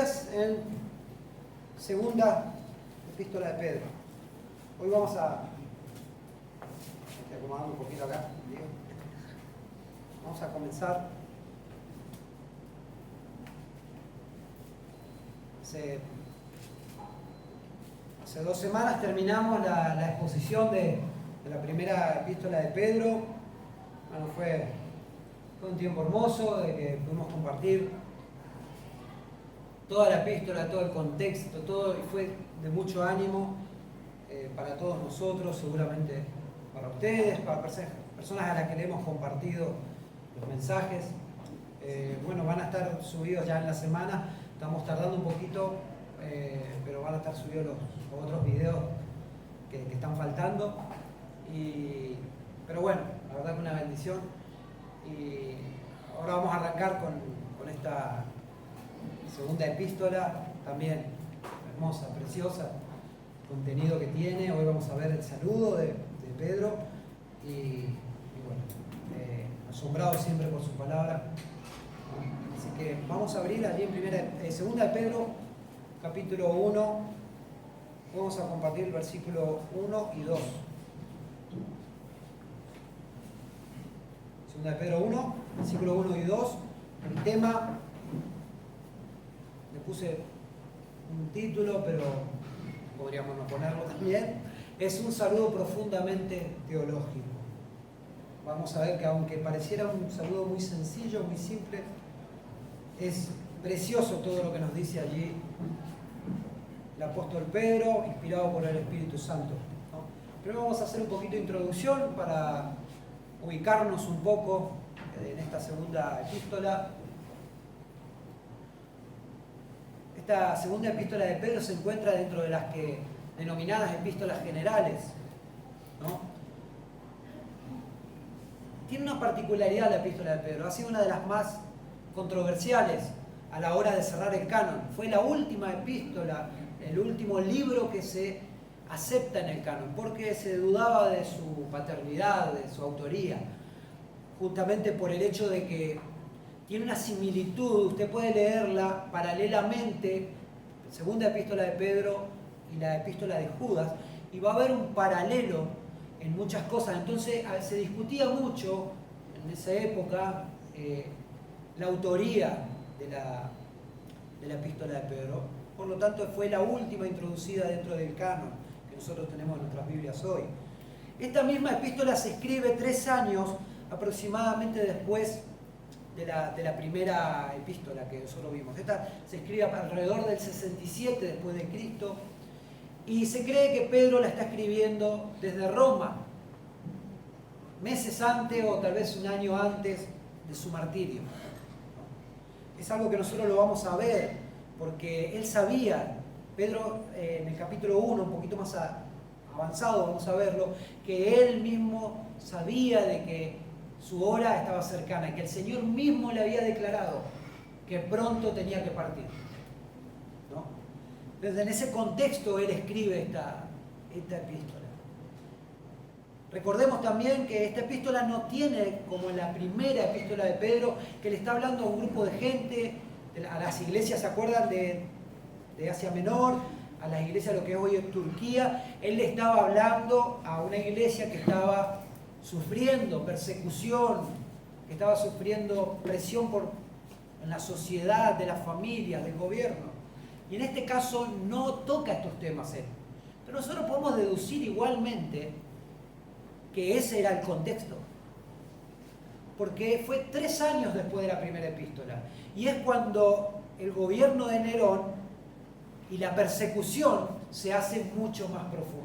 días en segunda epístola de Pedro. Hoy vamos a... Estoy acomodando un poquito acá, Diego. Vamos a comenzar. Hace 2 semanas terminamos la exposición de la primera epístola de Pedro. Bueno, fue un tiempo hermoso de que pudimos compartir toda la epístola, todo el contexto, todo, y fue de mucho ánimo para todos nosotros, seguramente para ustedes, para personas a las que le hemos compartido los mensajes. Bueno, van a estar subidos ya en la semana, estamos tardando un poquito, pero van a estar subidos los otros videos que están faltando. Pero bueno, la verdad que una bendición. Y ahora vamos a arrancar con esta segunda epístola, también hermosa, preciosa, contenido que tiene. Hoy vamos a ver el saludo de Pedro y bueno, asombrado siempre por su palabra. Así que vamos a abrir allí en segunda de Pedro, capítulo 1. Vamos a compartir el versículo 1 y 2. Segunda de Pedro 1, versículo 1 y 2. El tema, le puse un título, pero podríamos no ponerlo también, es un saludo profundamente teológico. Vamos a ver que aunque pareciera un saludo muy sencillo, muy simple, es precioso todo lo que nos dice allí el apóstol Pedro, inspirado por el Espíritu Santo, ¿no? Pero vamos a hacer un poquito de introducción para ubicarnos un poco en esta segunda epístola. Esta segunda epístola de Pedro se encuentra dentro de las denominadas epístolas generales, ¿no? Tiene una particularidad la epístola de Pedro, ha sido una de las más controversiales a la hora de cerrar el canon. Fue la última epístola, el último libro que se acepta en el canon, porque se dudaba de su paternidad, de su autoría, justamente por el hecho de que tiene una similitud. Usted puede leerla paralelamente, la segunda epístola de Pedro y la epístola de Judas, y va a haber un paralelo en muchas cosas. Entonces se discutía mucho en esa época la autoría de la epístola de Pedro. Por lo tanto, fue la última introducida dentro del canon que nosotros tenemos en nuestras Biblias hoy. Esta misma epístola se escribe 3 años aproximadamente después de la primera epístola que nosotros vimos. Esta se escribe alrededor del 67 después de Cristo, y se cree que Pedro la está escribiendo desde Roma, meses antes o tal vez un año antes de su martirio. Es algo que nosotros lo vamos a ver, porque él sabía, Pedro en el capítulo 1, un poquito más avanzado vamos a verlo, que él mismo sabía de que su hora estaba cercana, que el Señor mismo le había declarado que pronto tenía que partir, ¿no? Entonces, en ese contexto él escribe esta epístola. Recordemos también que esta epístola no tiene, como en la primera epístola de Pedro, que le está hablando a un grupo de gente, a las iglesias, ¿se acuerdan? De Asia Menor, a las iglesias de lo que hoy es Turquía. Él le estaba hablando a una iglesia que estaba sufriendo persecución, que estaba sufriendo presión en la sociedad, de las familias, del gobierno. Y en este caso no toca estos temas él. Pero nosotros podemos deducir igualmente que ese era el contexto. Porque fue 3 años después de la primera epístola. Y es cuando el gobierno de Nerón y la persecución se hace mucho más profunda.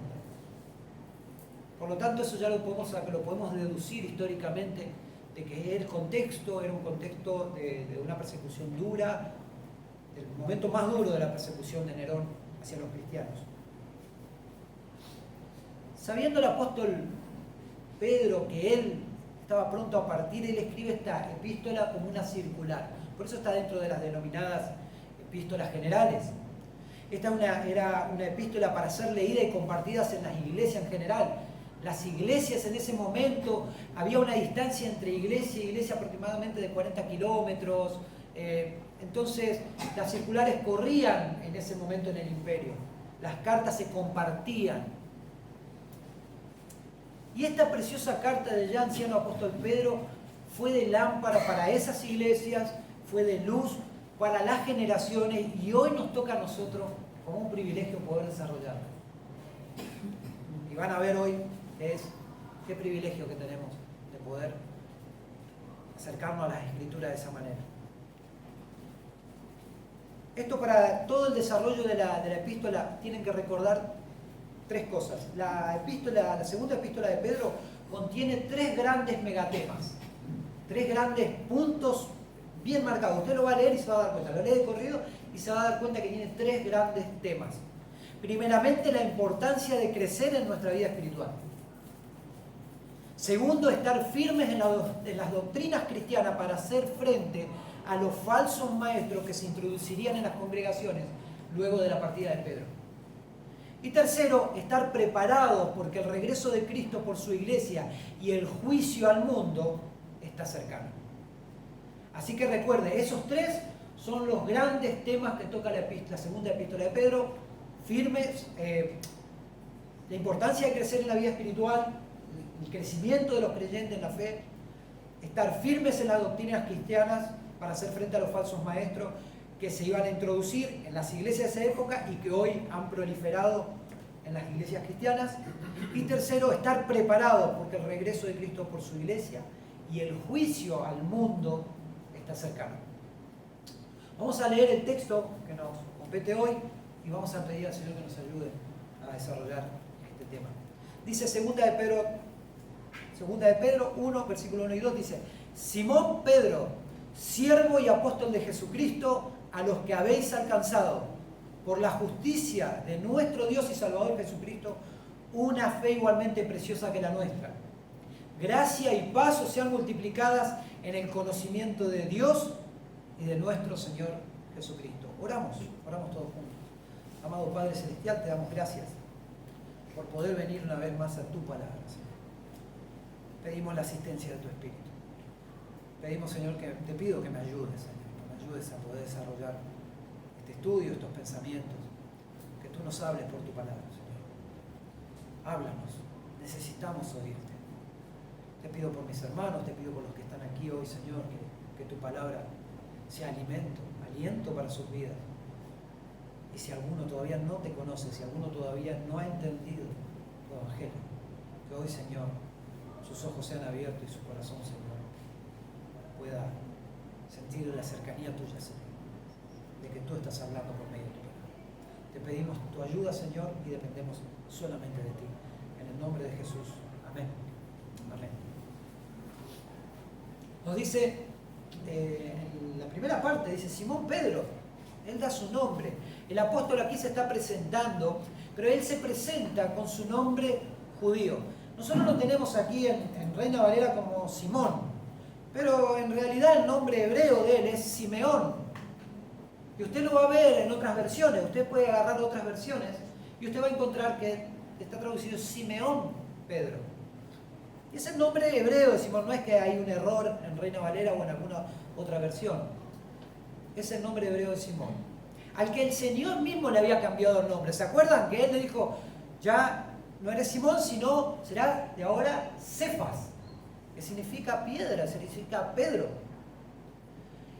Por lo tanto, eso ya lo podemos deducir históricamente, de que el contexto era un contexto de una persecución dura, el momento más duro de la persecución de Nerón hacia los cristianos. Sabiendo el apóstol Pedro que él estaba pronto a partir, él escribe esta epístola como una circular. Por eso está dentro de las denominadas epístolas generales. Esta era una epístola para ser leída y compartidas en las iglesias en general. Las iglesias en ese momento, había una distancia entre iglesia y iglesia aproximadamente de 40 kilómetros. Entonces las circulares corrían en ese momento en el imperio. Las cartas se compartían. Y esta preciosa carta del ya anciano apóstol Pedro fue de lámpara para esas iglesias, fue de luz para las generaciones, y hoy nos toca a nosotros como un privilegio poder desarrollarla. Y van a ver hoy qué privilegio que tenemos de poder acercarnos a las Escrituras de esa manera. Esto, para todo el desarrollo de la epístola, tienen que recordar tres cosas. La segunda epístola de Pedro contiene tres grandes megatemas, tres grandes puntos bien marcados. Usted lo va a leer y se va a dar cuenta. Lo lee de corrido y se va a dar cuenta que tiene tres grandes temas. Primeramente, la importancia de crecer en nuestra vida espiritual. Segundo, estar firmes en las doctrinas cristianas para hacer frente a los falsos maestros que se introducirían en las congregaciones luego de la partida de Pedro. Y tercero, estar preparados porque el regreso de Cristo por su iglesia y el juicio al mundo está cercano. Así que recuerde, esos tres son los grandes temas que toca la segunda epístola de Pedro: firmes, la importancia de crecer en la vida espiritual, el crecimiento de los creyentes en la fe, estar firmes en las doctrinas cristianas para hacer frente a los falsos maestros que se iban a introducir en las iglesias de esa época y que hoy han proliferado en las iglesias cristianas. Y tercero, estar preparados porque el regreso de Cristo por su iglesia y el juicio al mundo está cercano. Vamos a leer el texto que nos compete hoy y vamos a pedir al Señor que nos ayude a desarrollar este tema. Dice segunda de Pedro 1, versículo 1 y 2, dice: Simón Pedro, siervo y apóstol de Jesucristo, a los que habéis alcanzado, por la justicia de nuestro Dios y Salvador Jesucristo, una fe igualmente preciosa que la nuestra. Gracia y paz os sean multiplicadas en el conocimiento de Dios y de nuestro Señor Jesucristo. Oramos todos juntos. Amado Padre Celestial, te damos gracias por poder venir una vez más a tu palabra, Señor. Pedimos la asistencia de tu Espíritu. Pedimos, Señor, te pido que me ayudes, Señor, que me ayudes a poder desarrollar este estudio, estos pensamientos, que tú nos hables por tu palabra, Señor. Háblanos, necesitamos oírte. Te pido por mis hermanos, te pido por los que están aquí hoy, Señor, que tu palabra sea aliento para sus vidas. Y si alguno todavía no te conoce, si alguno todavía no ha entendido tu evangelio, que hoy, Señor, sus ojos sean abiertos y su corazón, Señor, pueda sentir la cercanía tuya, Señor, de que tú estás hablando por medio de tu palabra. Te pedimos tu ayuda, Señor, y dependemos solamente de ti. En el nombre de Jesús. Amén. Amén. Nos dice, en la primera parte, dice Simón Pedro. Él da su nombre. El apóstol aquí se está presentando, pero él se presenta con su nombre judío. Nosotros lo tenemos aquí en Reina Valera como Simón, pero en realidad el nombre hebreo de él es Simeón. Y usted lo va a ver en otras versiones. Usted puede agarrar otras versiones y usted va a encontrar que está traducido Simeón Pedro. Y es el nombre hebreo de Simón. No es que hay un error en Reina Valera o en alguna otra versión. Es el nombre hebreo de Simón, al que el Señor mismo le había cambiado el nombre. ¿Se acuerdan que Él le dijo, ya no eres Simón, sino será de ahora Cefas, que significa piedra, significa Pedro?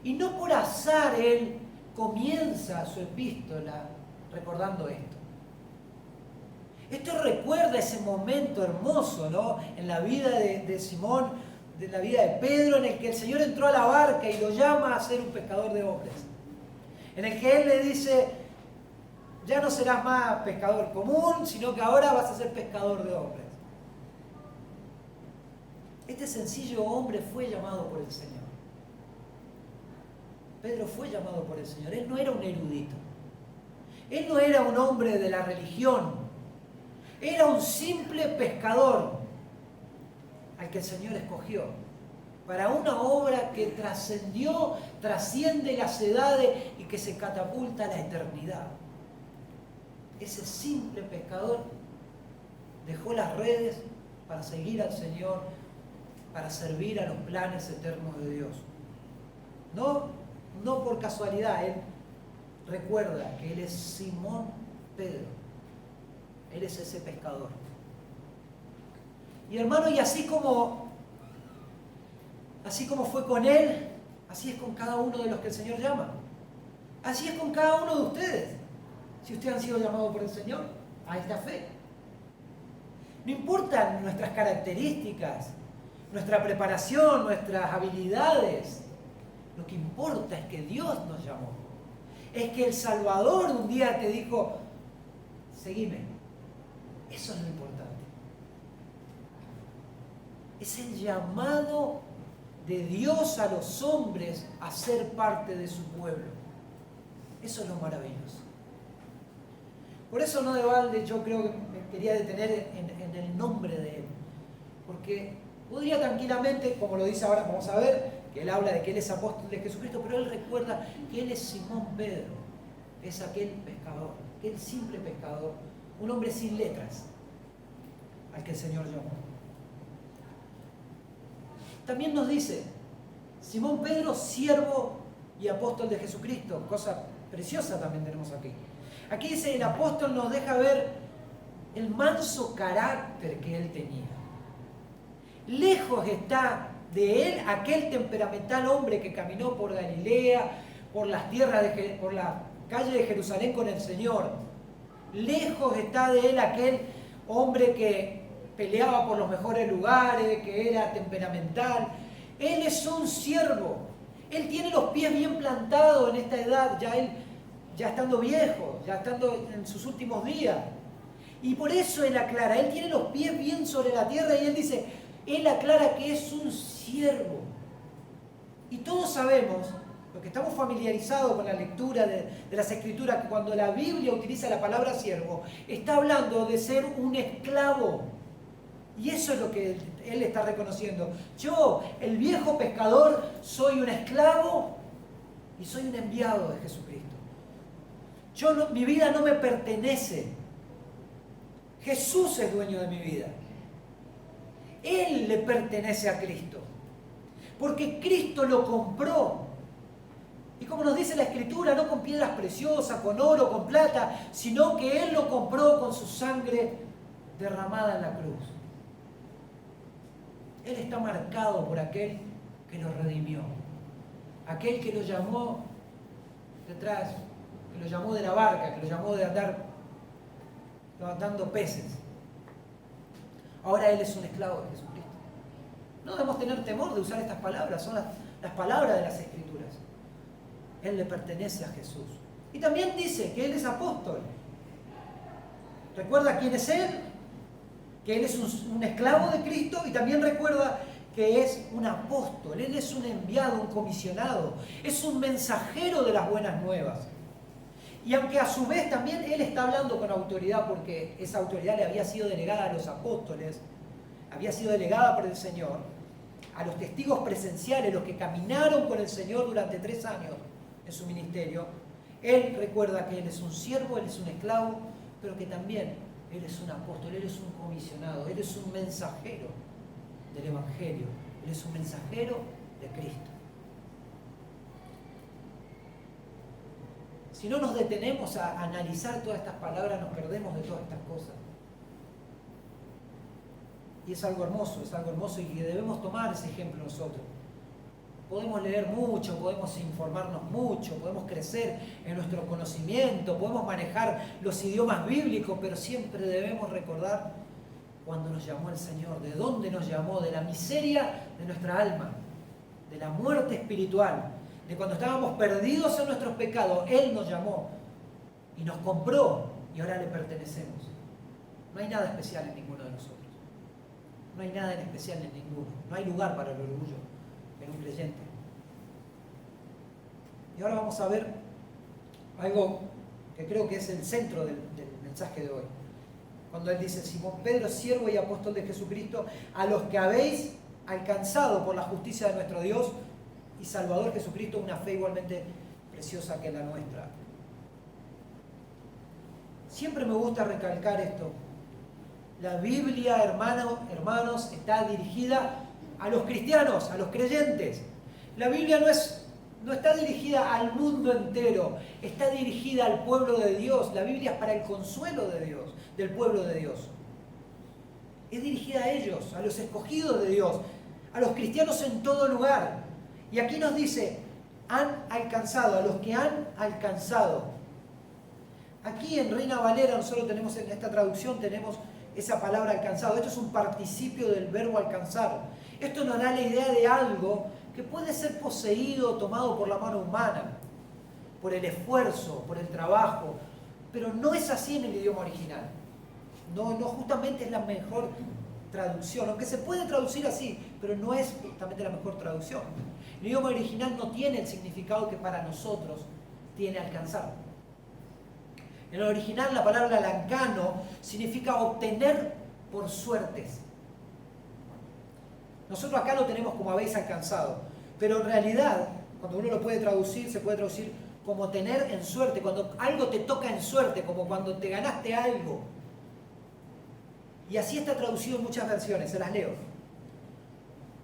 Y no por azar Él comienza su epístola recordando esto. Esto recuerda ese momento hermoso, ¿no?, en la vida de Simón, de la vida de Pedro, en el que el Señor entró a la barca y lo llama a ser un pescador de hombres. En el que Él le dice, ya no serás más pescador común, sino que ahora vas a ser pescador de hombres. Este sencillo hombre fue llamado por el Señor. Pedro fue llamado por el Señor. Él no era un erudito. Él no era un hombre de la religión. Era un simple pescador al que el Señor escogió para una obra que trasciende las edades y que se catapulta a la eternidad. Ese simple pescador dejó las redes para seguir al Señor, para servir a los planes eternos de Dios. No no por casualidad, él recuerda que él es Simón Pedro. Él es ese pescador. Y hermano, y así como fue con él, así es con cada uno de los que el Señor llama. Así es con cada uno de ustedes. Si ustedes han sido llamados por el Señor a esta fe. No importan nuestras características, nuestra preparación, nuestras habilidades. Lo que importa es que Dios nos llamó. Es que el Salvador un día te dijo, seguime. Eso es lo importante. Es el llamado de Dios a los hombres a ser parte de su pueblo. Eso es lo maravilloso. Por eso no de balde yo creo que me quería detener en el nombre de Él. Porque podría tranquilamente, como lo dice ahora, vamos a ver, que Él habla de que Él es apóstol de Jesucristo, pero Él recuerda que Él es Simón Pedro, es aquel pescador, aquel simple pescador, un hombre sin letras, al que el Señor llamó. También nos dice, Simón Pedro, siervo y apóstol de Jesucristo, cosa preciosa también tenemos aquí. Aquí dice, el apóstol nos deja ver el manso carácter que él tenía. Lejos está de él aquel temperamental hombre que caminó por Galilea, por las tierras por la calle de Jerusalén con el Señor. Lejos está de él aquel hombre que peleaba por los mejores lugares, que era temperamental. Él es un siervo. Él tiene los pies bien plantados en esta edad, ya estando viejo, ya estando en sus últimos días. Y por eso él aclara, él tiene los pies bien sobre la tierra y él dice, él aclara que es un siervo. Y todos sabemos, los que estamos familiarizados con la lectura de las Escrituras, que cuando la Biblia utiliza la palabra siervo, está hablando de ser un esclavo. Y eso es lo que él está reconociendo. Yo, el viejo pescador, soy un esclavo y soy un enviado de Jesucristo. Mi vida no me pertenece. Jesús es dueño de mi vida. Él le pertenece a Cristo. Porque Cristo lo compró. Y como nos dice la Escritura, no con piedras preciosas, con oro, con plata, sino que Él lo compró con su sangre derramada en la cruz. Él está marcado por aquel que lo redimió. Aquel que lo llamó detrás, que lo llamó de la barca, que lo llamó de andar dando peces. Ahora Él es un esclavo de Jesucristo. No debemos tener temor de usar estas palabras, son las palabras de las Escrituras. Él le pertenece a Jesús. Y también dice que Él es apóstol. ¿Recuerda quién es Él? Que Él es un esclavo de Cristo, y también recuerda que es un apóstol. Él es un enviado, un comisionado. Es un mensajero de las buenas nuevas. Y aunque a su vez también Él está hablando con autoridad, porque esa autoridad le había sido delegada a los apóstoles, había sido delegada por el Señor, a los testigos presenciales, los que caminaron con el Señor durante 3 años en su ministerio, Él recuerda que Él es un siervo, Él es un esclavo, pero que también Él es un apóstol, Él es un comisionado, Él es un mensajero del Evangelio, Él es un mensajero de Cristo. Si no nos detenemos a analizar todas estas palabras, nos perdemos de todas estas cosas. Y es algo hermoso y que debemos tomar ese ejemplo nosotros. Podemos leer mucho, podemos informarnos mucho, podemos crecer en nuestro conocimiento, podemos manejar los idiomas bíblicos, pero siempre debemos recordar cuando nos llamó el Señor, de dónde nos llamó, de la miseria de nuestra alma, de la muerte espiritual, de cuando estábamos perdidos en nuestros pecados. Él nos llamó y nos compró y ahora le pertenecemos. No hay nada especial en ninguno de nosotros. No hay nada en especial en ninguno. No hay lugar para el orgullo en un creyente. Y ahora vamos a ver algo que creo que es el centro del mensaje de hoy. Cuando él dice, Simón Pedro, siervo y apóstol de Jesucristo, a los que habéis alcanzado por la justicia de nuestro Dios y Salvador Jesucristo una fe igualmente preciosa que la nuestra. Siempre me gusta recalcar esto. La Biblia, hermanos, está dirigida a los cristianos, a los creyentes. La Biblia no es no está dirigida al mundo entero, está dirigida al pueblo de Dios. La Biblia es para el consuelo de Dios, del pueblo de Dios. Es dirigida a ellos, a los escogidos de Dios, a los cristianos en todo lugar. Y aquí nos dice, han alcanzado, a los que han alcanzado. Aquí en Reina Valera nosotros tenemos, en esta traducción tenemos esa palabra alcanzado. Esto es un participio del verbo alcanzar. Esto nos da la idea de algo que puede ser poseído o tomado por la mano humana, por el esfuerzo, por el trabajo, pero no es así en el idioma original. No justamente es la mejor traducción, aunque se puede traducir así, pero no es justamente la mejor traducción. El idioma original no tiene el significado que para nosotros tiene alcanzar. En el original la palabra lancano significa obtener por suertes. Nosotros acá lo tenemos como habéis alcanzado, pero en realidad, cuando uno lo puede traducir, se puede traducir como tener en suerte, cuando algo te toca en suerte, como cuando te ganaste algo. Y así está traducido en muchas versiones, se las leo.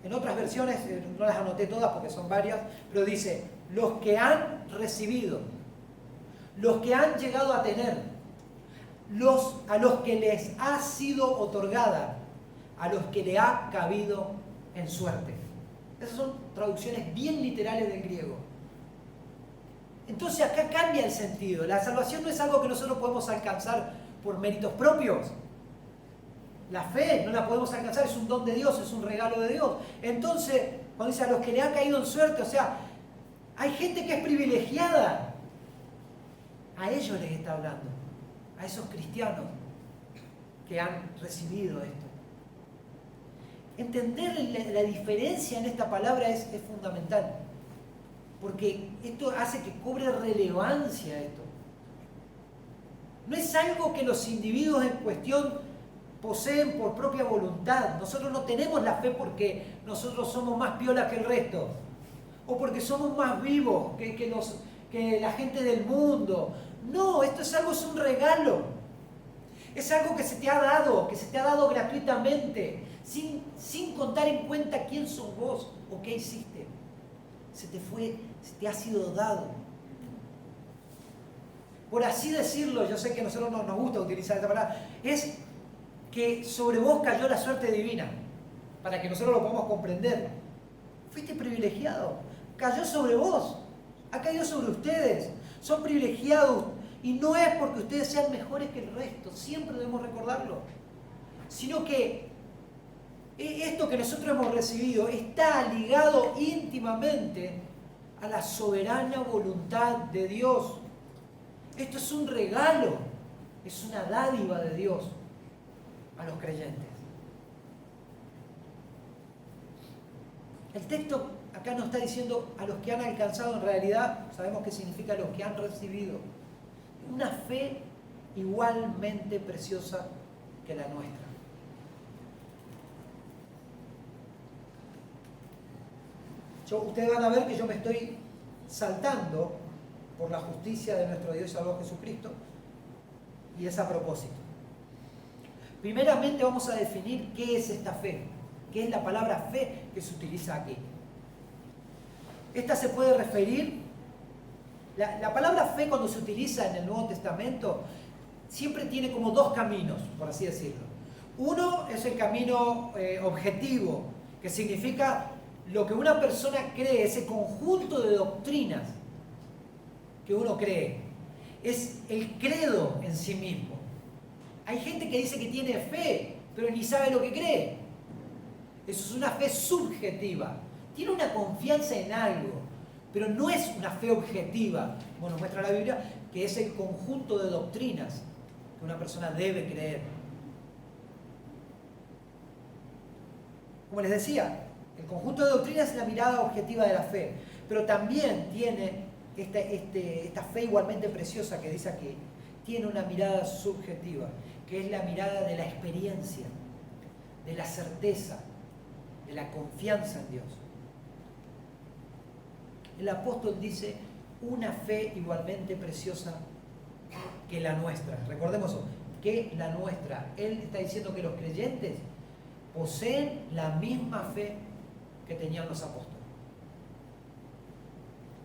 En otras versiones, no las anoté todas porque son varias, pero dice, los que han recibido, los que han llegado a tener, a los que les ha sido otorgada, a los que le ha cabido en suerte. Esas son traducciones bien literales del griego. Entonces acá cambia el sentido. La salvación no es algo que nosotros podemos alcanzar por méritos propios. La fe no la podemos alcanzar, es un don de Dios, es un regalo de Dios. Entonces, cuando dice a los que le ha caído en suerte, o sea, hay gente que es privilegiada. A ellos les está hablando, a esos cristianos que han recibido esto. Entender la diferencia en esta palabra es fundamental, porque esto hace que cobre relevancia esto. No es algo que los individuos en cuestión poseen por propia voluntad. Nosotros no tenemos la fe porque nosotros somos más piolas que el resto, o porque somos más vivos que la gente del mundo. No, esto es algo, es un regalo. Es algo que se te ha dado gratuitamente, sin contar en cuenta quién sos vos o qué hiciste. Se te ha sido dado. Por así decirlo, yo sé que a nosotros no nos gusta utilizar esta palabra, es que sobre vos cayó la suerte divina, para que nosotros lo podamos comprender. Fuiste privilegiado, cayó sobre vos, ha caído sobre ustedes, son privilegiados, y no es porque ustedes sean mejores que el resto, siempre debemos recordarlo, sino que esto que nosotros hemos recibido está ligado íntimamente a la soberana voluntad de Dios. Esto es un regalo, es una dádiva de Dios a los creyentes. El texto acá nos está diciendo a los que han alcanzado, en realidad sabemos qué significa los que han recibido. Una fe igualmente preciosa que la nuestra. Ustedes van a ver que yo me estoy saltando por la justicia de nuestro Dios y Salvador Jesucristo, y es a propósito. Primeramente vamos a definir qué es esta fe, qué es la palabra fe que se utiliza aquí. Esta se puede referir, la palabra fe cuando se utiliza en el Nuevo Testamento siempre tiene como dos caminos, por así decirlo. Uno es el camino objetivo, que significa lo que una persona cree, ese conjunto de doctrinas que uno cree. Es el credo en sí mismo. Hay gente que dice que tiene fe, pero ni sabe lo que cree. Eso es una fe subjetiva. Tiene una confianza en algo, pero no es una fe objetiva, como nos muestra la Biblia, que es el conjunto de doctrinas que una persona debe creer. Como les decía, el conjunto de doctrinas es la mirada objetiva de la fe, pero también tiene esta fe igualmente preciosa que dice aquí, tiene una mirada subjetiva, que es la mirada de la experiencia, de la certeza, de la confianza en Dios. El apóstol dice, una fe igualmente preciosa que la nuestra. Recordemos eso, que la nuestra. Él está diciendo que los creyentes poseen la misma fe que tenían los apóstoles.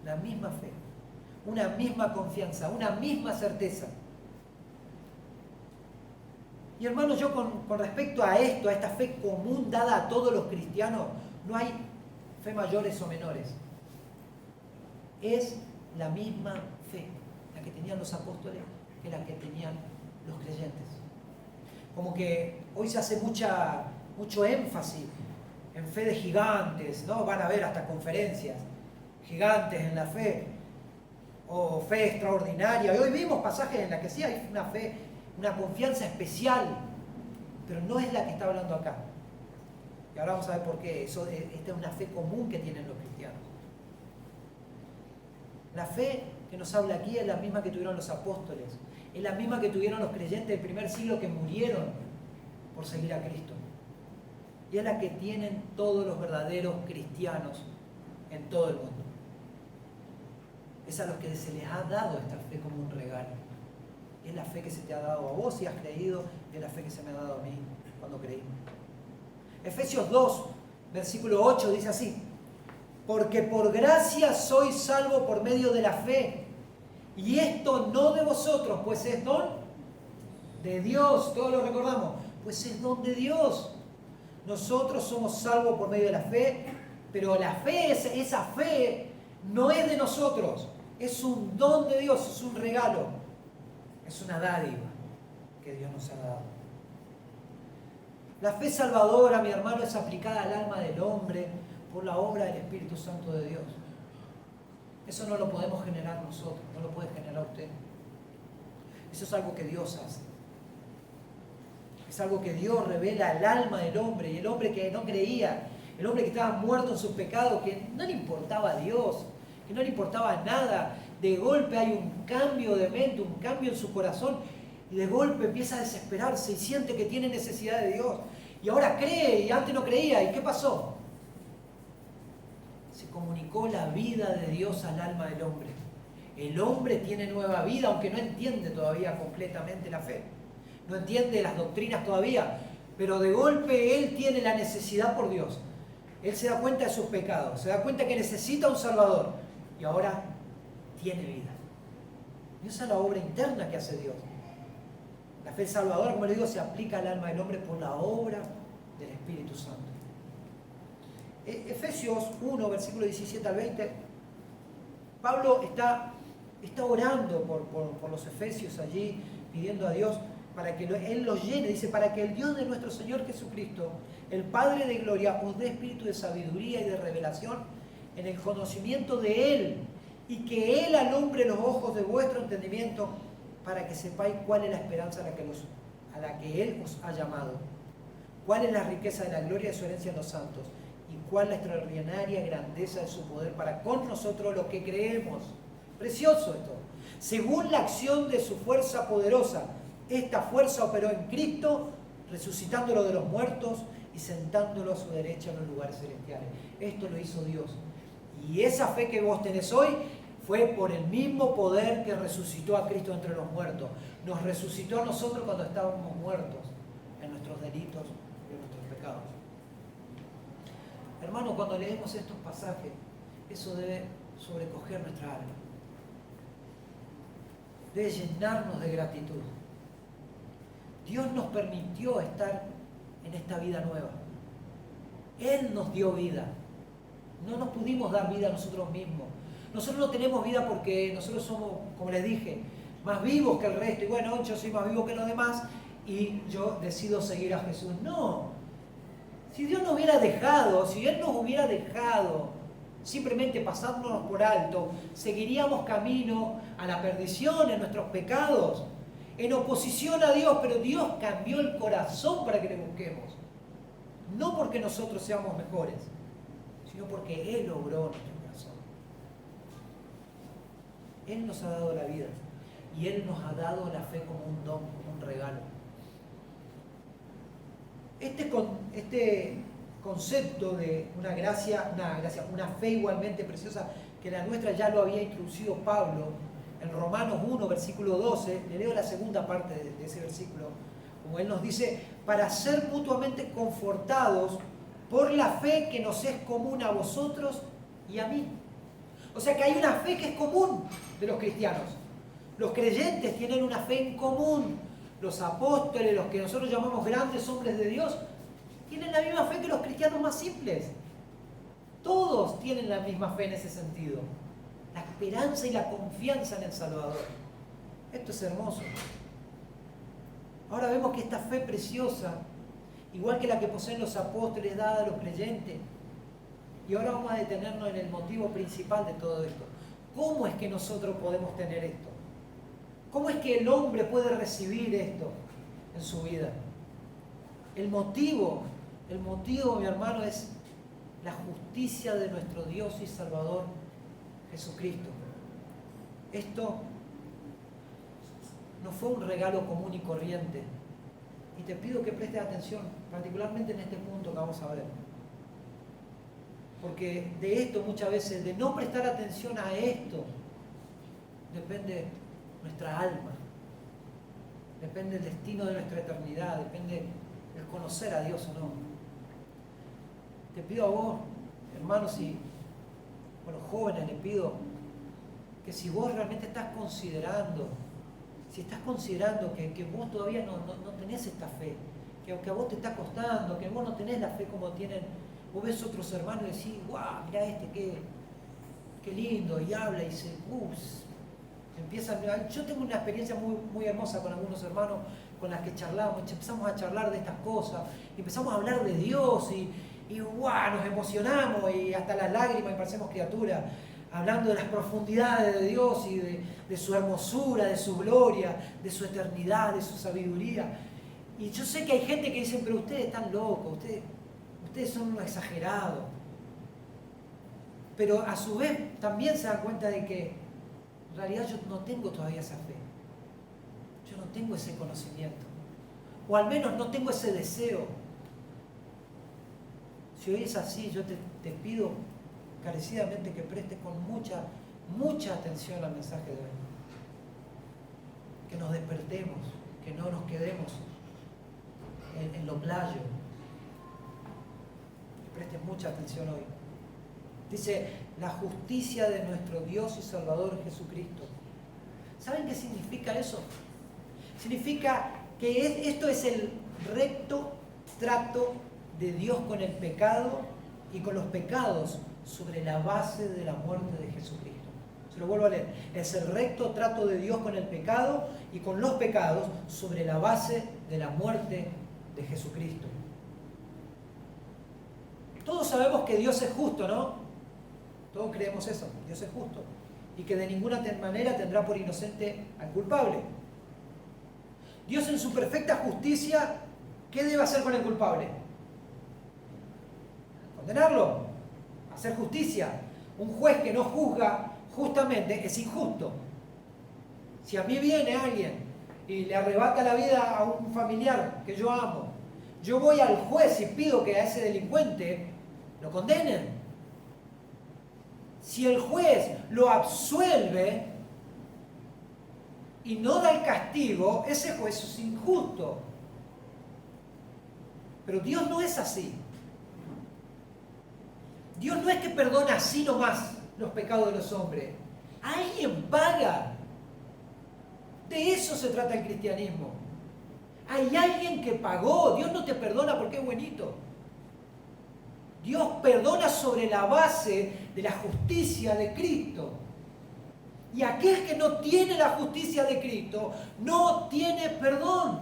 la misma fe, una misma confianza, una misma certeza. Y hermanos, yo con respecto a esto, a esta fe común dada a todos los cristianos, no hay fe mayores o menores. Es la misma fe, la que tenían los apóstoles, que la que tenían los creyentes. Como que hoy se hace mucho énfasis en fe de gigantes, ¿no? Van a ver hasta conferencias, gigantes en la fe, o fe extraordinaria. Y hoy vimos pasajes en los que sí hay una fe, una confianza especial, pero no es la que está hablando acá. Y ahora vamos a ver por qué. Esta es una fe común que tienen los cristianos. La fe que nos habla aquí es la misma que tuvieron los apóstoles, es la misma que tuvieron los creyentes del primer siglo que murieron por seguir a Cristo. Y es la que tienen todos los verdaderos cristianos en todo el mundo. Es a los que se les ha dado esta fe como un regalo. Es la fe que se te ha dado a vos si has creído, es la fe que se me ha dado a mí cuando creí. Efesios 2, versículo 8 dice así: porque por gracia sois salvos por medio de la fe, y esto no de vosotros, pues es don de Dios. Todos lo recordamos, pues es don de Dios. Nosotros somos salvos por medio de la fe, pero la fe, esa fe no es de nosotros, es un don de Dios, es un regalo. Es una dádiva que Dios nos ha dado. La fe salvadora, mi hermano, es aplicada al alma del hombre por la obra del Espíritu Santo de Dios. Eso no lo podemos generar nosotros, no lo puede generar usted. Eso es algo que Dios hace. Es algo que Dios revela al alma del hombre, y el hombre que no creía, el hombre que estaba muerto en sus pecados, que no le importaba a Dios, que no le importaba nada. De golpe hay un cambio de mente, un cambio en su corazón, y de golpe empieza a desesperarse y siente que tiene necesidad de Dios. Y ahora cree, y antes no creía. ¿Y qué pasó? Se comunicó la vida de Dios al alma del hombre. El hombre tiene nueva vida, aunque no entiende todavía completamente la fe. No entiende las doctrinas todavía, pero de golpe él tiene la necesidad por Dios. Él se da cuenta de sus pecados, se da cuenta que necesita un Salvador, y ahora tiene vida. Y esa es la obra interna que hace Dios. La fe salvadora, como le digo, se aplica al alma del hombre por la obra del Espíritu Santo. Efesios 1, versículo 17 al 20, Pablo está orando por los efesios allí, pidiendo a Dios para que Él los llene. Dice: para que el Dios de nuestro Señor Jesucristo, el Padre de gloria, os dé espíritu de sabiduría y de revelación en el conocimiento de Él, y que Él alumbre los ojos de vuestro entendimiento, para que sepáis cuál es la esperanza a la que Él os ha llamado, cuál es la riqueza de la gloria de su herencia en los santos, y cuál la extraordinaria grandeza de su poder para con nosotros los que creemos. Precioso esto. Según la acción de su fuerza poderosa, esta fuerza operó en Cristo, resucitándolo de los muertos y sentándolo a su derecha en los lugares celestiales. Esto lo hizo Dios. Y esa fe que vos tenés hoy fue por el mismo poder que resucitó a Cristo entre los muertos. Nos resucitó a nosotros cuando estábamos muertos en nuestros delitos y en nuestros pecados. Hermanos, cuando leemos estos pasajes, eso debe sobrecoger nuestra alma. Debe llenarnos de gratitud. Dios nos permitió estar en esta vida nueva. Él nos dio vida. No nos pudimos dar vida a nosotros mismos. Nosotros no tenemos vida porque nosotros somos, como les dije, más vivos que el resto. Y bueno, yo soy más vivo que los demás y yo decido seguir a Jesús. No. Si Dios nos hubiera dejado, si Él nos hubiera dejado simplemente pasándonos por alto, seguiríamos camino a la perdición en nuestros pecados, en oposición a Dios. Pero Dios cambió el corazón para que le busquemos. No porque nosotros seamos mejores, sino porque Él obró nuestro corazón. Él nos ha dado la vida y Él nos ha dado la fe como un don, como un regalo. Este concepto de una fe igualmente preciosa que la nuestra, ya lo había introducido Pablo en Romanos 1, versículo 12. Le leo la segunda parte de ese versículo. Como él nos dice: para ser mutuamente confortados por la fe que nos es común a vosotros y a mí. O sea que hay una fe que es común de los cristianos. Los creyentes tienen una fe en común. Los apóstoles, los que nosotros llamamos grandes hombres de Dios, tienen la misma fe que los cristianos más simples. Todos tienen la misma fe en ese sentido. La esperanza y la confianza en el Salvador. Esto es hermoso. Ahora vemos que esta fe preciosa, igual que la que poseen los apóstoles, dada a los creyentes. Y ahora vamos a detenernos en el motivo principal de todo esto. ¿Cómo es que nosotros podemos tener esto? ¿Cómo es que el hombre puede recibir esto en su vida? El motivo, mi hermano, es la justicia de nuestro Dios y Salvador Jesucristo. Esto no fue un regalo común y corriente. Y te pido que prestes atención, particularmente en este punto que vamos a ver. Porque de esto muchas veces, de no prestar atención a esto, depende nuestra alma, depende el destino de nuestra eternidad, depende el conocer a Dios o no. Te pido a vos, hermanos, y a los jóvenes les pido que si vos realmente estás considerando, que vos todavía no tenés esta fe, que aunque a vos te está costando, que vos no tenés la fe como tienen, vos ves otros hermanos y decís, guau, mirá qué lindo, y habla y se yo tengo una experiencia muy hermosa con algunos hermanos con las que charlamos, empezamos a charlar de estas cosas, y empezamos a hablar de Dios, y ¡guau! Nos emocionamos, y hasta las lágrimas, y parecemos criaturas, hablando de las profundidades de Dios, y de su hermosura, de su gloria, de su eternidad, de su sabiduría. Y yo sé que hay gente que dice, pero ustedes están locos, ustedes son unos exagerados. Pero a su vez también se dan cuenta de que en realidad yo no tengo todavía esa fe. Yo no tengo ese conocimiento. O al menos no tengo ese deseo. Si hoy es así, yo te pido encarecidamente que prestes con mucha atención al mensaje de hoy. Que nos despertemos, que no nos quedemos en lo playo. Que prestes mucha atención hoy. Dice, la justicia de nuestro Dios y Salvador Jesucristo. ¿Saben qué significa eso? Significa que esto es el recto trato de Dios con el pecado y con los pecados sobre la base de la muerte de Jesucristo. Se lo vuelvo a leer. Es el recto trato de Dios con el pecado y con los pecados sobre la base de la muerte de Jesucristo. Todos sabemos que Dios es justo, ¿no? Todos creemos eso, Dios es justo. Y que de ninguna manera tendrá por inocente al culpable. Dios en su perfecta justicia, ¿qué debe hacer con el culpable? Condenarlo, hacer justicia. Un juez que no juzga justamente es injusto. Si a mí viene alguien y le arrebata la vida a un familiar que yo amo, yo voy al juez y pido que a ese delincuente lo condenen. Si el juez lo absuelve y no da el castigo, ese juez es injusto. Pero Dios no es así. Dios no es que perdona así nomás los pecados de los hombres. Alguien paga. De eso se trata el cristianismo. Hay alguien que pagó. Dios no te perdona porque es buenito. Dios perdona sobre la base de la justicia de Cristo. Y aquel que no tiene la justicia de Cristo no tiene perdón.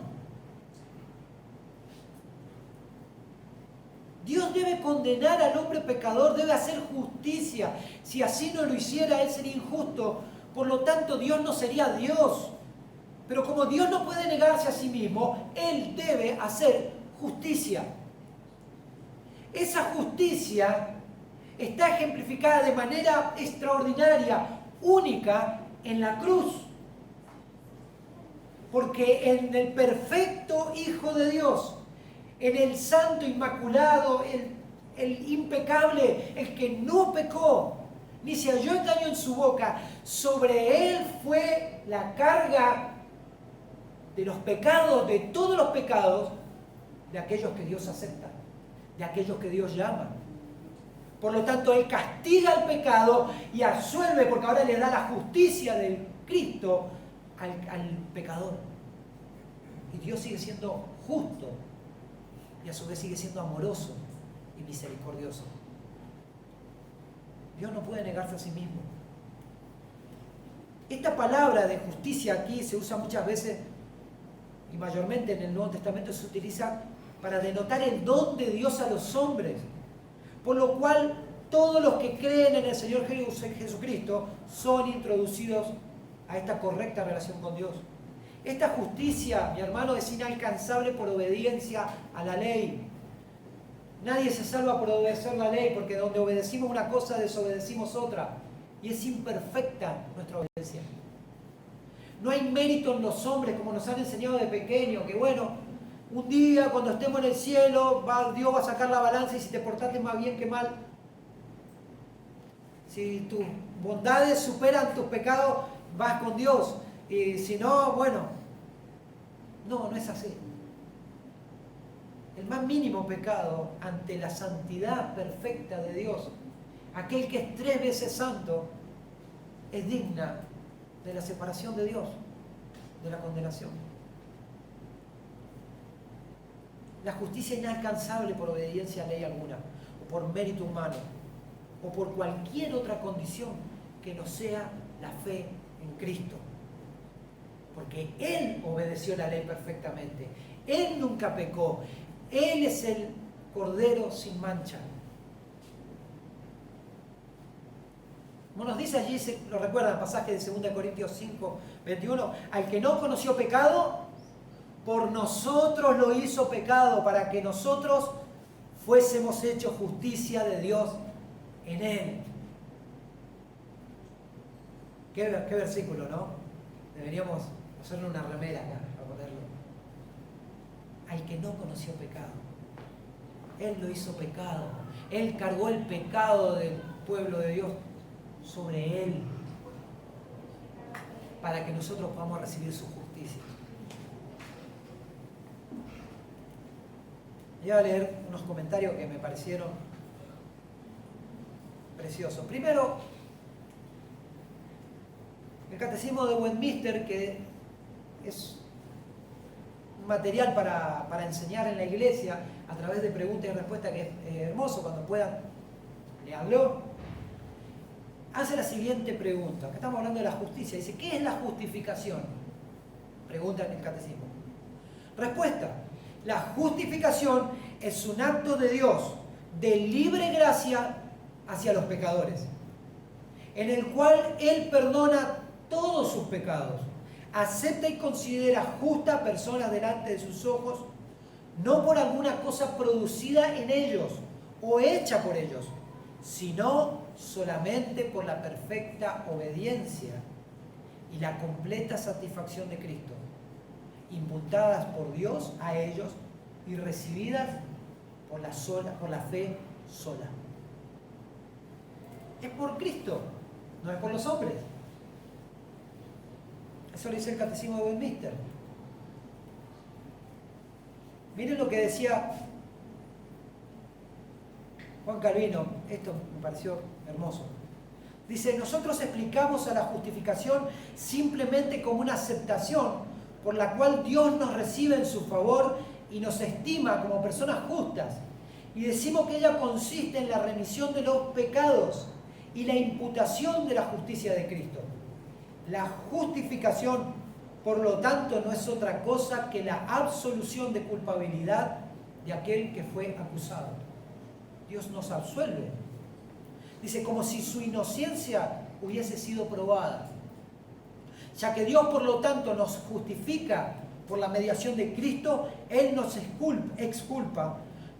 Dios debe condenar al hombre pecador, debe hacer justicia. Si así no lo hiciera, Él sería injusto. Por lo tanto, Dios no sería Dios. Pero como Dios no puede negarse a sí mismo, Él debe hacer justicia. Esa justicia está ejemplificada de manera extraordinaria, única, en la cruz. Porque en el perfecto Hijo de Dios, en el santo inmaculado, el impecable, el que no pecó, ni se halló engaño en su boca, sobre él fue la carga de los pecados, de todos los pecados, de aquellos que Dios acepta, de aquellos que Dios llama. Por lo tanto, Él castiga el pecado y absuelve, porque ahora le da la justicia de Cristo al pecador. Y Dios sigue siendo justo y a su vez sigue siendo amoroso y misericordioso. Dios no puede negarse a sí mismo. Esta palabra de justicia aquí se usa muchas veces y mayormente en el Nuevo Testamento se utiliza para denotar el don de Dios a los hombres. Por lo cual todos los que creen en el Señor Jesucristo son introducidos a esta correcta relación con Dios. Esta justicia, mi hermano, es inalcanzable por obediencia a la ley. Nadie se salva por obedecer la ley, porque donde obedecimos una cosa, desobedecimos otra. Y es imperfecta nuestra obediencia. No hay mérito en los hombres, como nos han enseñado de pequeño, que bueno, un día cuando estemos en el cielo, Dios va a sacar la balanza y si te portaste más bien que mal, si tus bondades superan tus pecados, vas con Dios. Y si no, bueno, no es así. El más mínimo pecado ante la santidad perfecta de Dios, aquel que es 3 veces santo, es digna de la separación de Dios, de la condenación. La justicia inalcanzable por obediencia a ley alguna, o por mérito humano, o por cualquier otra condición que no sea la fe en Cristo. Porque Él obedeció la ley perfectamente. Él nunca pecó. Él es el Cordero sin mancha. Como nos dice allí, lo recuerda el pasaje de 2 Corintios 5, 21, al que no conoció pecado, por nosotros lo hizo pecado, para que nosotros fuésemos hechos justicia de Dios en Él. Qué versículo, ¿no? Deberíamos hacerle una remera acá, para ponerlo. Al que no conoció pecado. Él lo hizo pecado. Él cargó el pecado del pueblo de Dios sobre Él, para que nosotros podamos recibir su justicia. Voy a leer unos comentarios que me parecieron preciosos. Primero, el Catecismo de Westminster, que es un material para enseñar en la iglesia a través de preguntas y respuestas, que es hermoso, cuando puedan leerlo, hace la siguiente pregunta. Acá estamos hablando de la justicia. Dice, ¿qué es la justificación? Pregunta en el Catecismo. Respuesta. La justificación es un acto de Dios de libre gracia hacia los pecadores, en el cual Él perdona todos sus pecados, acepta y considera justa a personas delante de sus ojos, no por alguna cosa producida en ellos o hecha por ellos, sino solamente por la perfecta obediencia y la completa satisfacción de Cristo, imputadas por Dios a ellos y recibidas por la fe sola. Es por Cristo, no es por los hombres. Eso lo dice el Catecismo de Westminster. Miren lo que decía Juan Calvino, esto me pareció hermoso. Dice, nosotros explicamos a la justificación simplemente como una aceptación por la cual Dios nos recibe en su favor y nos estima como personas justas. Y decimos que ella consiste en la remisión de los pecados y la imputación de la justicia de Cristo. La justificación, por lo tanto, no es otra cosa que la absolución de culpabilidad de aquel que fue acusado. Dios nos absuelve. Dice, como si su inocencia hubiese sido probada. Ya que Dios, por lo tanto, nos justifica por la mediación de Cristo, Él nos exculpa,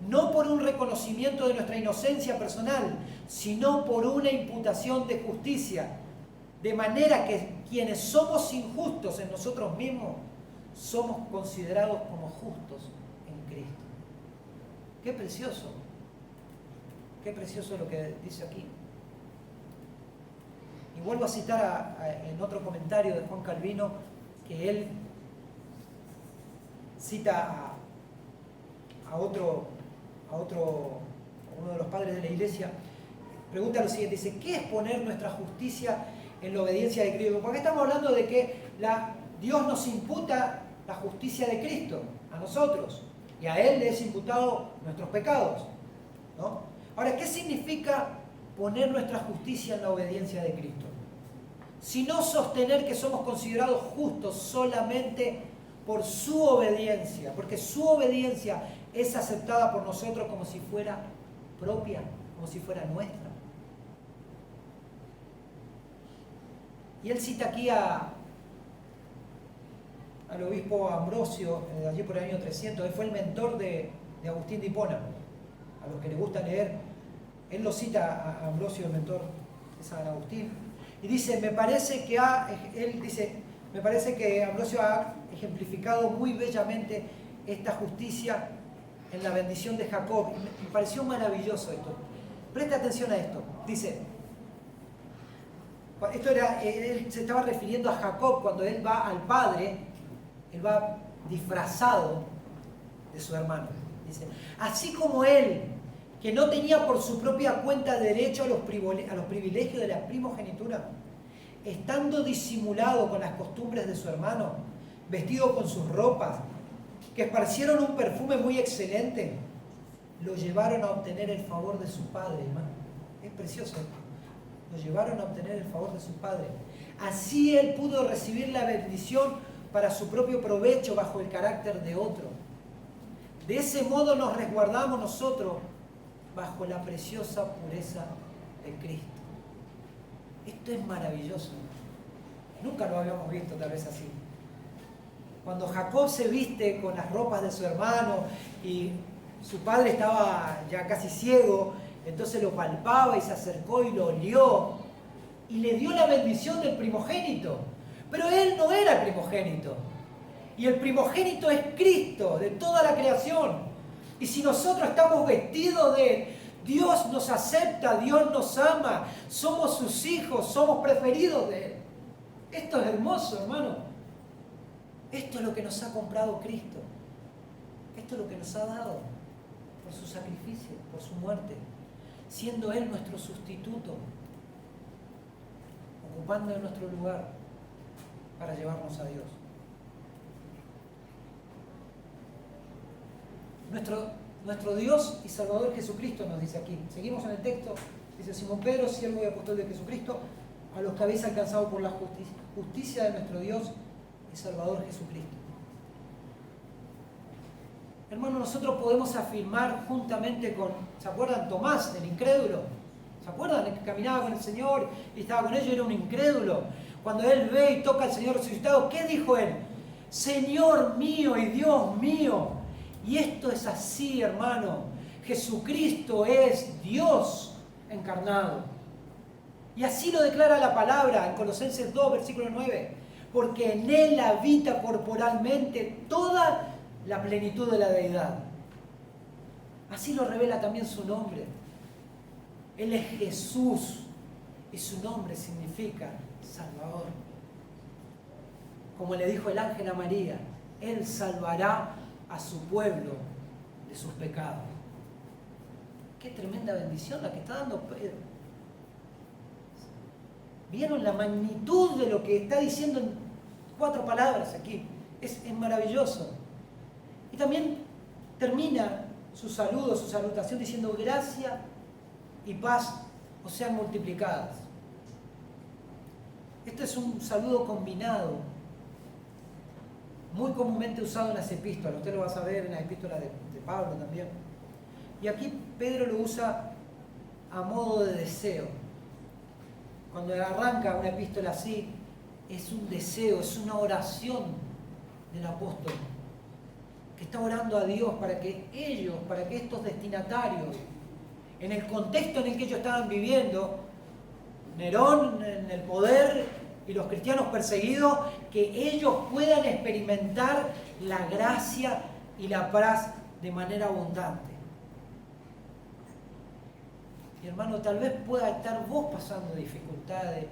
no por un reconocimiento de nuestra inocencia personal, sino por una imputación de justicia. De manera que quienes somos injustos en nosotros mismos, somos considerados como justos en Cristo. Qué precioso. Qué precioso lo que dice aquí. Y vuelvo a citar en otro comentario de Juan Calvino, que él cita a uno de los padres de la iglesia, pregunta lo siguiente, dice, ¿qué es poner nuestra justicia en la obediencia de Cristo? Porque estamos hablando de que Dios nos imputa la justicia de Cristo a nosotros y a Él le es imputado nuestros pecados, ¿no? Ahora, ¿qué significa poner nuestra justicia en la obediencia de Cristo? Sino sostener que somos considerados justos solamente por su obediencia, porque su obediencia es aceptada por nosotros como si fuera propia, como si fuera nuestra. Y él cita aquí al obispo Ambrosio, allí por el año 300, él fue el mentor de Agustín de Hipona. A los que les gusta leer, él lo cita a Ambrosio, el mentor de San Agustín, y dice, me parece que Ambrosio ha ejemplificado muy bellamente esta justicia en la bendición de Jacob. Me pareció maravilloso esto. Presta atención a esto. Dice, él se estaba refiriendo a Jacob cuando él va al padre, él va disfrazado de su hermano. Dice, así como él, que no tenía por su propia cuenta derecho a los privilegios de la primogenitura, estando disimulado con las costumbres de su hermano, vestido con sus ropas, que esparcieron un perfume muy excelente, lo llevaron a obtener el favor de su padre, hermano. Es precioso esto. Lo llevaron a obtener el favor de su padre. Así él pudo recibir la bendición para su propio provecho bajo el carácter de otro. De ese modo nos resguardamos nosotros bajo la preciosa pureza de Cristo. Esto es maravilloso. Nunca lo habíamos visto tal vez así. Cuando Jacob se viste con las ropas de su hermano y su padre estaba ya casi ciego, entonces lo palpaba y se acercó y lo olió y le dio la bendición del primogénito. Pero él no era primogénito. Y el primogénito es Cristo, de toda la creación. Y si nosotros estamos vestidos de Él, Dios nos acepta, Dios nos ama, somos sus hijos, somos preferidos de Él. Esto es hermoso, hermano. Esto es lo que nos ha comprado Cristo. Esto es lo que nos ha dado por su sacrificio, por su muerte, siendo Él nuestro sustituto, ocupando nuestro lugar para llevarnos a Dios. Nuestro Dios y Salvador Jesucristo nos dice aquí. Seguimos en el texto. Dice Simón Pedro, siervo y apóstol de Jesucristo, a los que habéis alcanzado por la justicia de nuestro Dios y Salvador Jesucristo. Hermanos, nosotros podemos afirmar juntamente con, ¿se acuerdan? Tomás, el incrédulo. ¿Se acuerdan? El que caminaba con el Señor y estaba con ellos, era un incrédulo. Cuando él ve y toca al Señor resucitado, ¿qué dijo él? Señor mío y Dios mío. Y esto es así, hermano. Jesucristo es Dios encarnado. Y así lo declara la palabra en Colosenses 2, versículo 9. Porque en Él habita corporalmente toda la plenitud de la deidad. Así lo revela también su nombre. Él es Jesús y su nombre significa Salvador. Como le dijo el ángel a María, Él salvará a su pueblo de sus pecados. Qué tremenda bendición la que está dando Pedro. ¿Vieron la magnitud de lo que está diciendo en 4 palabras aquí? Es maravilloso. Y también termina su saludo, su salutación diciendo gracia y paz os sean multiplicadas. Este es un saludo combinado, muy comúnmente usado en las epístolas. Usted lo va a saber en la epístola de Pablo también. Y aquí Pedro lo usa a modo de deseo. Cuando arranca una epístola así, es un deseo, es una oración del apóstol, que está orando a Dios para que ellos, para que estos destinatarios, en el contexto en el que ellos estaban viviendo, Nerón en el poder y los cristianos perseguidos, que ellos puedan experimentar la gracia y la paz de manera abundante. Y hermano, tal vez pueda estar vos pasando dificultades,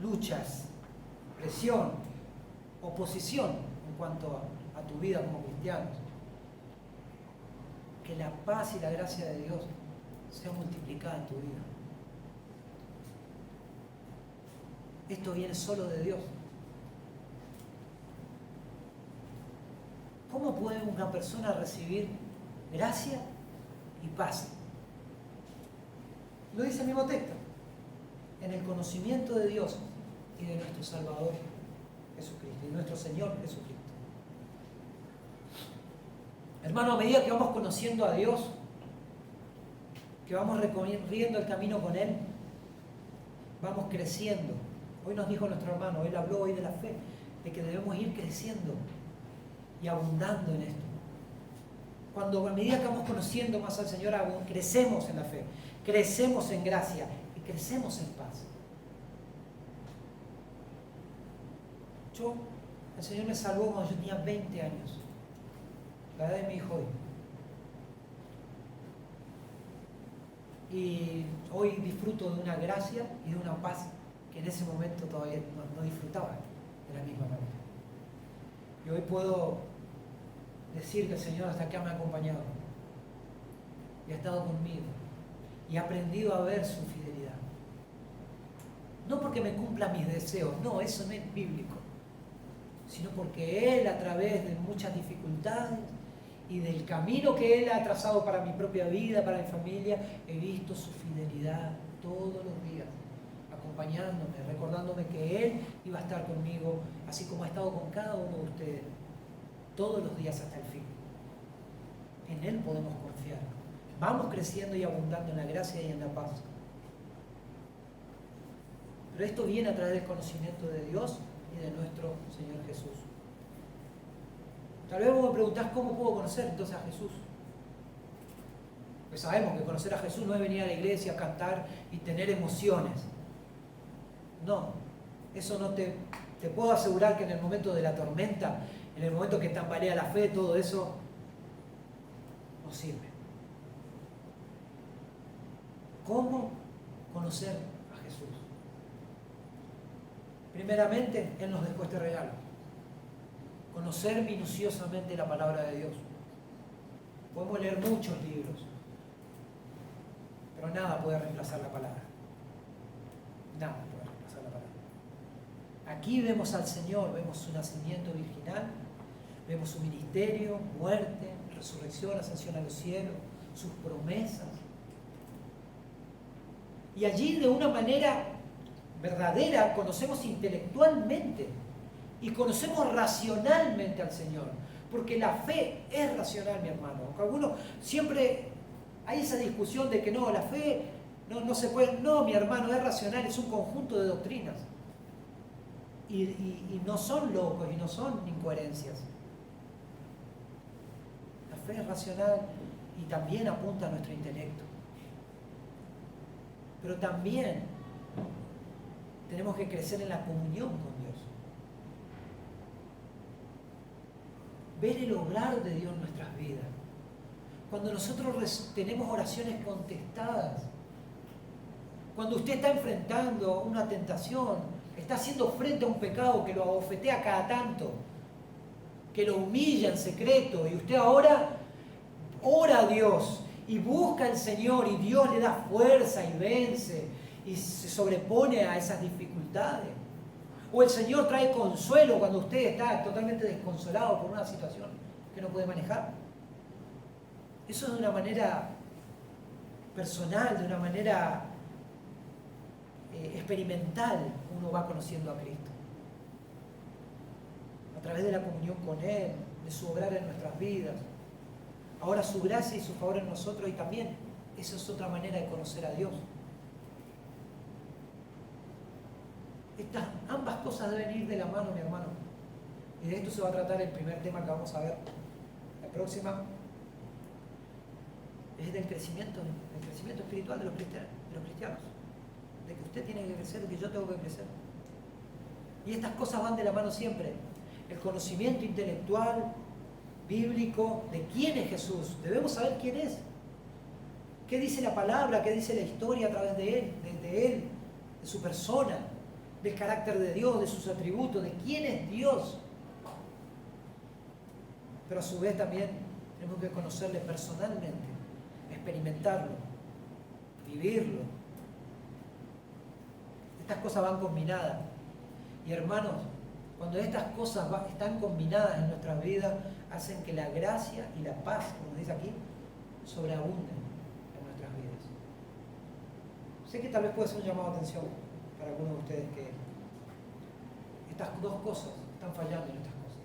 luchas, presión, oposición en cuanto a tu vida como cristianos. Que la paz y la gracia de Dios sea sea multiplicada en tu vida. Esto viene solo de Dios. ¿Cómo puede una persona recibir gracia y paz? Lo dice el mismo texto. En el conocimiento de Dios y de nuestro Salvador Jesucristo y nuestro Señor Jesucristo. Hermano, a medida que vamos conociendo a Dios, que vamos recorriendo el camino con Él, vamos creciendo. Hoy nos dijo nuestro hermano, él habló hoy de la fe, de que debemos ir creciendo y abundando en esto. Cuando a medida que vamos conociendo más al Señor, crecemos en la fe, crecemos en gracia y crecemos en paz. El Señor me salvó cuando yo tenía 20 años, la edad de mi hijo hoy. Y hoy disfruto de una gracia y de una paz que en ese momento todavía no disfrutaba de la misma manera. Y hoy puedo decir que el Señor hasta acá me ha acompañado y ha estado conmigo y he aprendido a ver su fidelidad. No porque me cumpla mis deseos, no, eso no es bíblico, sino porque Él, a través de muchas dificultades y del camino que Él ha trazado para mi propia vida, para mi familia, he visto su fidelidad todos los días, acompañándome, recordándome que Él iba a estar conmigo, así como ha estado con cada uno de ustedes, todos los días hasta el fin. En Él podemos confiar. Vamos creciendo y abundando en la gracia y en la paz. Pero esto viene a través del conocimiento de Dios y de nuestro Señor Jesús. Tal vez vos me preguntás cómo puedo conocer entonces a Jesús. Pues sabemos que conocer a Jesús no es venir a la iglesia, cantar y tener emociones. No, eso no te puedo asegurar que en el momento de la tormenta, en el momento que tambalea la fe, todo eso no sirve. ¿Cómo conocer a Jesús? Primeramente, Él nos dejó este regalo. Conocer minuciosamente la palabra de Dios. Podemos leer muchos libros, pero nada puede reemplazar la palabra. Nada puede reemplazar la palabra. Aquí vemos al Señor, vemos su nacimiento virginal, vemos su ministerio, muerte, resurrección, ascensión a los cielos, sus promesas. Y allí de una manera verdadera conocemos intelectualmente y conocemos racionalmente al Señor, porque la fe es racional, mi hermano. Algunos siempre hay esa discusión de que no, la fe no se puede. No, mi hermano, es racional, es un conjunto de doctrinas y no son locos y no son incoherencias. La fe es racional y también apunta a nuestro intelecto, pero también tenemos que crecer en la comunión con Dios. Ver el obrar de Dios en nuestras vidas. Cuando nosotros tenemos oraciones contestadas, cuando usted está enfrentando una tentación, está haciendo frente a un pecado que lo abofetea cada tanto, que lo humilla en secreto, y usted ahora ora a Dios y busca al Señor y Dios le da fuerza y vence y se sobrepone a esas dificultades. O el Señor trae consuelo cuando usted está totalmente desconsolado por una situación que no puede manejar. Eso de una manera personal, de una manera experimental, uno va conociendo a Cristo. A través de la comunión con Él, de su obrar en nuestras vidas. Ahora su gracia y su favor en nosotros, y también esa es otra manera de conocer a Dios. Ambas cosas deben ir de la mano, mi hermano. Y de esto se va a tratar el primer tema que vamos a ver. La próxima es del crecimiento espiritual de los cristianos. De que usted tiene que crecer, de que yo tengo que crecer. Y estas cosas van de la mano siempre. El conocimiento intelectual, bíblico, de quién es Jesús. Debemos saber quién es. ¿Qué dice la palabra? ¿Qué dice la historia a través de Él? De su persona, del carácter de Dios, de sus atributos, de quién es Dios. Pero a su vez también tenemos que conocerle personalmente, experimentarlo. seguirlo. Estas cosas van combinadas. Y hermanos, cuando estas cosas están combinadas en nuestras vidas, hacen que la gracia y la paz, como dice aquí, sobreabunden en nuestras vidas. Sé que tal vez puede ser un llamado de atención para algunos de ustedes que estas dos cosas están fallando en estas cosas.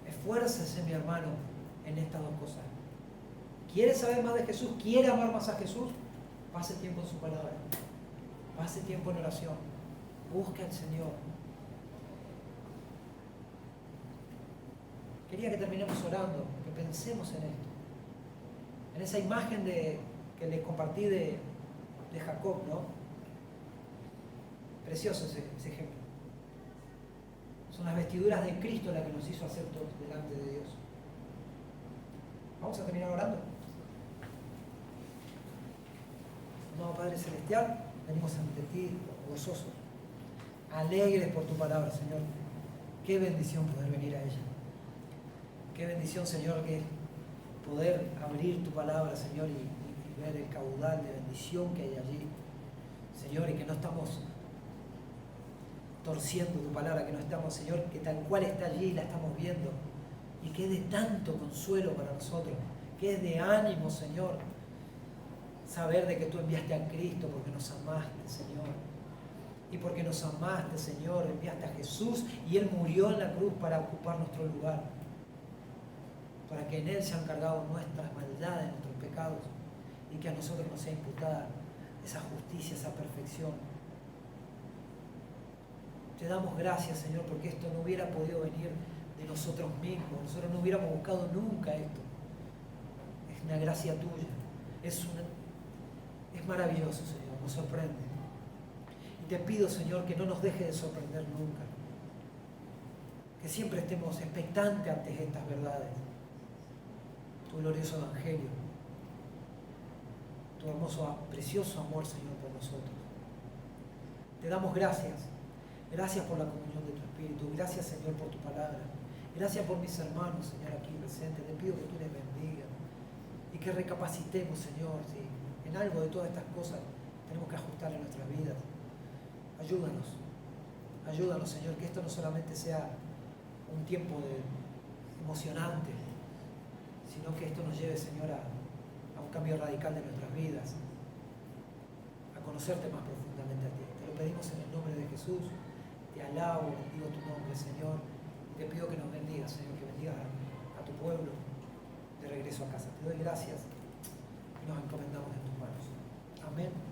Esfuércese, mi hermano, en estas dos cosas. ¿Quiere saber más de Jesús? ¿Quiere amar más a Jesús? Pase tiempo en su palabra. Pase tiempo en oración. Busque al Señor. Quería que terminemos orando, que pensemos en esto. En esa imagen que les compartí de Jacob, ¿no? Precioso ese ejemplo. Son las vestiduras de Cristo las que nos hizo aceptos delante de Dios. Vamos a terminar orando. Amado Padre Celestial, venimos ante ti gozosos, alegres por tu palabra, Señor. Qué bendición poder venir a ella. Qué bendición, Señor, que poder abrir tu palabra, Señor, y ver el caudal de bendición que hay allí. Señor, y que no estamos torciendo tu palabra, que no estamos, Señor, que tal cual está allí la estamos viendo. Y que es de tanto consuelo para nosotros, que es de ánimo, Señor, saber de que tú enviaste a Cristo porque nos amaste, Señor. Y porque nos amaste, Señor, enviaste a Jesús y Él murió en la cruz para ocupar nuestro lugar. Para que en Él sean cargados nuestras maldades, nuestros pecados, y que a nosotros nos sea imputada esa justicia, esa perfección. Te damos gracias, Señor, porque esto no hubiera podido venir de nosotros mismos. Nosotros no hubiéramos buscado nunca esto. Es una gracia tuya. Es maravilloso, Señor, nos sorprende. Y te pido, Señor, que no nos deje de sorprender nunca. Que siempre estemos expectantes ante estas verdades. Tu glorioso Evangelio. Tu hermoso, precioso amor, Señor, por nosotros. Te damos gracias. Gracias por la comunión de tu Espíritu. Gracias, Señor, por tu palabra. Gracias por mis hermanos, Señor, aquí presentes. Te pido que tú les bendigas y que recapacitemos, Señor, si en algo de todas estas cosas tenemos que ajustar en nuestras vidas. Ayúdanos. Ayúdanos, Señor, que esto no solamente sea un tiempo emocionante, sino que esto nos lleve, Señor, a un cambio radical de nuestras vidas, a conocerte más profundamente a ti. Te lo pedimos en el nombre de Jesús. Te alabo, bendigo tu nombre, Señor. Te pido que nos bendigas, Señor, que bendigas a tu pueblo de regreso a casa. Te doy gracias y nos encomendamos en tus manos. Amén.